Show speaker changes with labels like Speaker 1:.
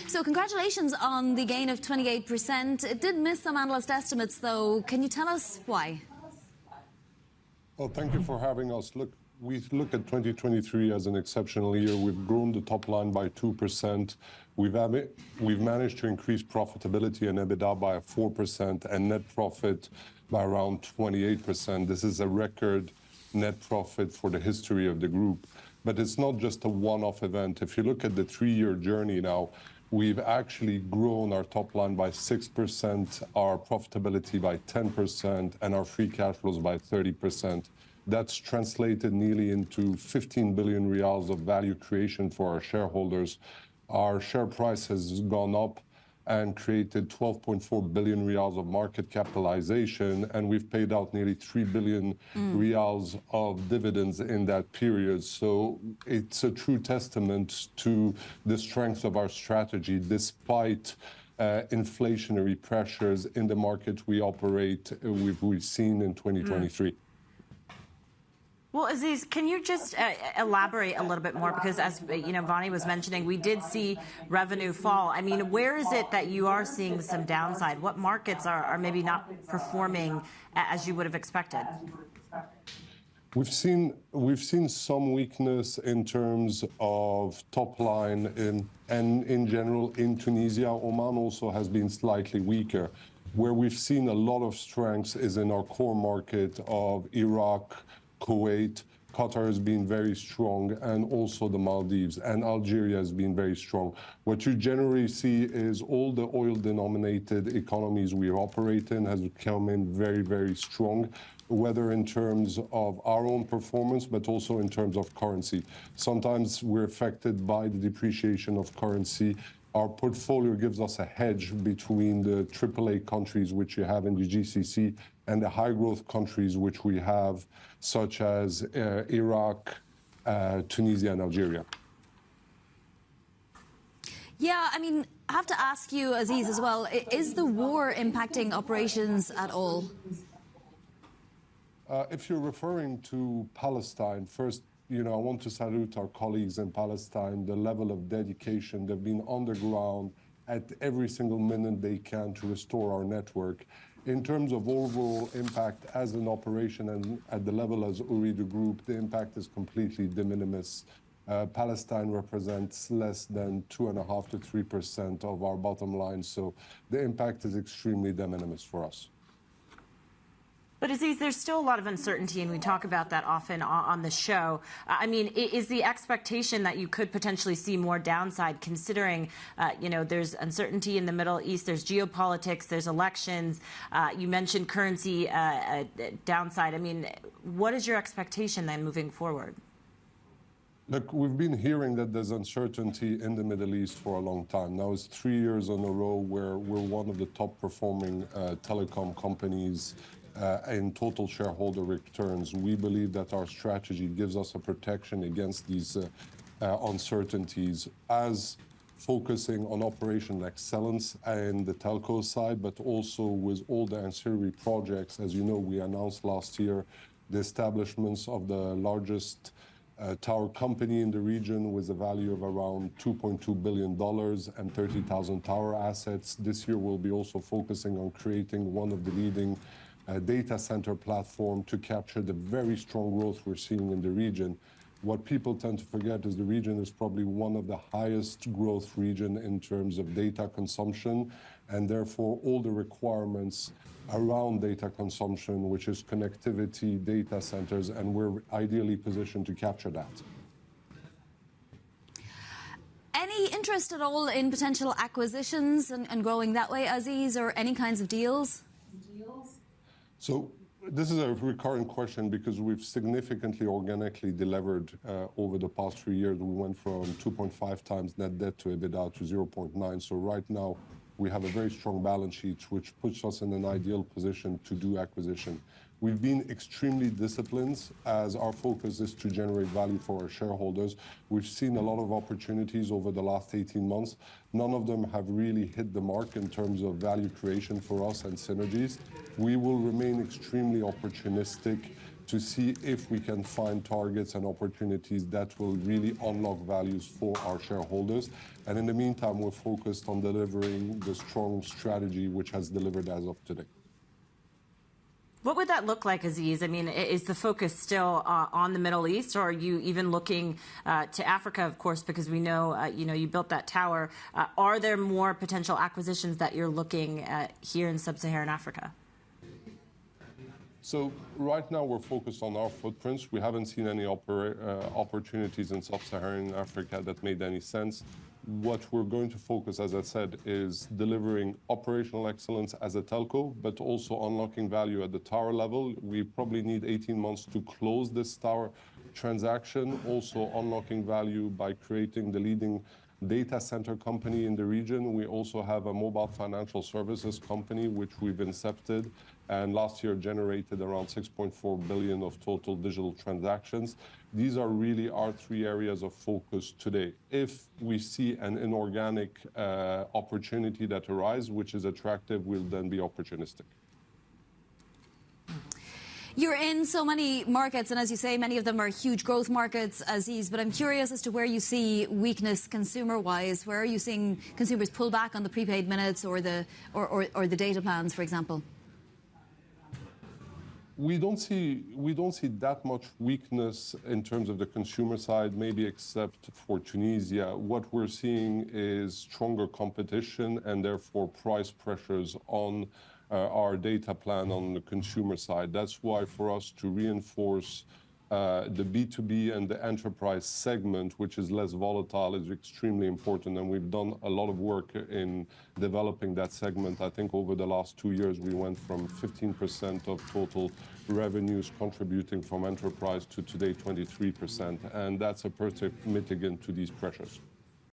Speaker 1: So congratulations on the gain of 28%. It did miss some analyst estimates, though. Can you tell us why?
Speaker 2: Well, thank you for having us. Look, we look at 2023 as an exceptional year. We've grown the top line by 2%. We've managed to increase profitability and EBITDA by 4% and net profit by around 28%. This is a record net profit for the history of the group. But it's not just a one-off event. If you look at the 3-year journey now, we've actually grown our top line by 6%, our profitability by 10%, and our free cash flows by 30%. That's translated nearly into 15 billion riyals of value creation for our shareholders. Our share price has gone up and created 12.4 billion riyals of market capitalization, and we've paid out nearly 3 billion riyals of dividends in that period. So it's a true testament to the strength of our strategy, despite inflationary pressures in the market we operate, we've seen in 2023.
Speaker 3: Well, Aziz, can you just elaborate a little bit more? Because as Vonnie was mentioning, we did see revenue fall. I mean, where is it that you are seeing some downside? What markets are maybe not performing as you would have expected?
Speaker 2: We've seen some weakness in terms of top line and in general in Tunisia. Oman also has been slightly weaker. Where we've seen a lot of strengths is in our core market of Iraq, Kuwait. Qatar has been very strong, and also the Maldives, and Algeria has been very strong. What you generally see is all the oil-denominated economies we operate in has come in very, very strong, whether in terms of our own performance, but also in terms of currency. Sometimes we're affected by the depreciation of currency. Our portfolio gives us a hedge between the AAA countries, which you have in the GCC, and the high-growth countries, which we have, such as Iraq, Tunisia, and Algeria.
Speaker 1: Yeah, I mean, I have to ask you, Aziz, as well, is the war impacting operations at all?
Speaker 2: If you're referring to Palestine, first, I want to salute our colleagues in Palestine, the level of dedication. They've been on the ground at every single minute they can to restore our network. In terms of overall impact as an operation and at the level as Ooredoo Group, the impact is completely de minimis. Palestine represents less than 2.5% to 3% of our bottom line, so the impact is extremely de minimis for us.
Speaker 3: But Aziz, there's still a lot of uncertainty, and we talk about that often on the show. I mean, is the expectation that you could potentially see more downside, considering, there's uncertainty in the Middle East, there's geopolitics, there's elections, you mentioned currency downside. I mean, what is your expectation then moving forward?
Speaker 2: Look, we've been hearing that there's uncertainty in the Middle East for a long time. Now it's 3 years in a row where we're one of the top performing telecom companies in total shareholder returns. We believe that our strategy gives us a protection against these uncertainties, as focusing on operational excellence and the telco side, but also with all the ancillary projects. As you know, we announced last year the establishments of the largest tower company in the region with a value of around $2.2 billion and 30,000 tower assets. This year we'll be also focusing on creating one of the leading data center platform to capture the very strong growth we're seeing in the region. What people tend to forget is the region is probably one of the highest growth region in terms of data consumption, and therefore all the requirements around data consumption, which is connectivity, data centers, and we're ideally positioned to capture that.
Speaker 1: Any interest at all in potential acquisitions and growing that way, Aziz, or any kinds of deals?
Speaker 2: So this is a recurrent question because we've significantly organically delivered over the past 3 years. We went from 2.5 times net debt to EBITDA to 0.9. So right now we have a very strong balance sheet, which puts us in an ideal position to do acquisition. We've been extremely disciplined as our focus is to generate value for our shareholders. We've seen a lot of opportunities over the last 18 months. None of them have really hit the mark in terms of value creation for us and synergies. We will remain extremely opportunistic to see if we can find targets and opportunities that will really unlock values for our shareholders. And in the meantime, we're focused on delivering the strong strategy which has delivered as of today.
Speaker 3: What would that look like, Aziz? I mean, is the focus still on the Middle East, or are you even looking to Africa, of course, because we know, you built that tower. Are there more potential acquisitions that you're looking at here in sub-Saharan Africa?
Speaker 2: So right now we're focused on our footprints. We haven't seen any opportunities in sub-Saharan Africa that made any sense. What we're going to focus, as I said, is delivering operational excellence as a telco, but also unlocking value at the tower level. We probably need 18 months to close this tower transaction, also unlocking value by creating the leading data center company in the region. We also have a mobile financial services company, which we've incepted, and last year generated around 6.4 billion of total digital transactions. These are really our three areas of focus today. If we see an inorganic opportunity that arises, which is attractive, we'll then be opportunistic.
Speaker 1: You're in so many markets, and as you say, many of them are huge growth markets, Aziz, but I'm curious as to where you see weakness consumer-wise. Where are you seeing consumers pull back on the prepaid minutes or the data plans, for example?
Speaker 2: We don't see that much weakness in terms of the consumer side, maybe except for Tunisia. What we're seeing is stronger competition and therefore price pressures on our data plan on the consumer side. That's why for us to reinforce the B2B and the enterprise segment, which is less volatile, is extremely important. And we've done a lot of work in developing that segment. I think over the last 2 years, we went from 15% of total revenues contributing from enterprise to today 23%. And that's a perfect mitigant to these pressures.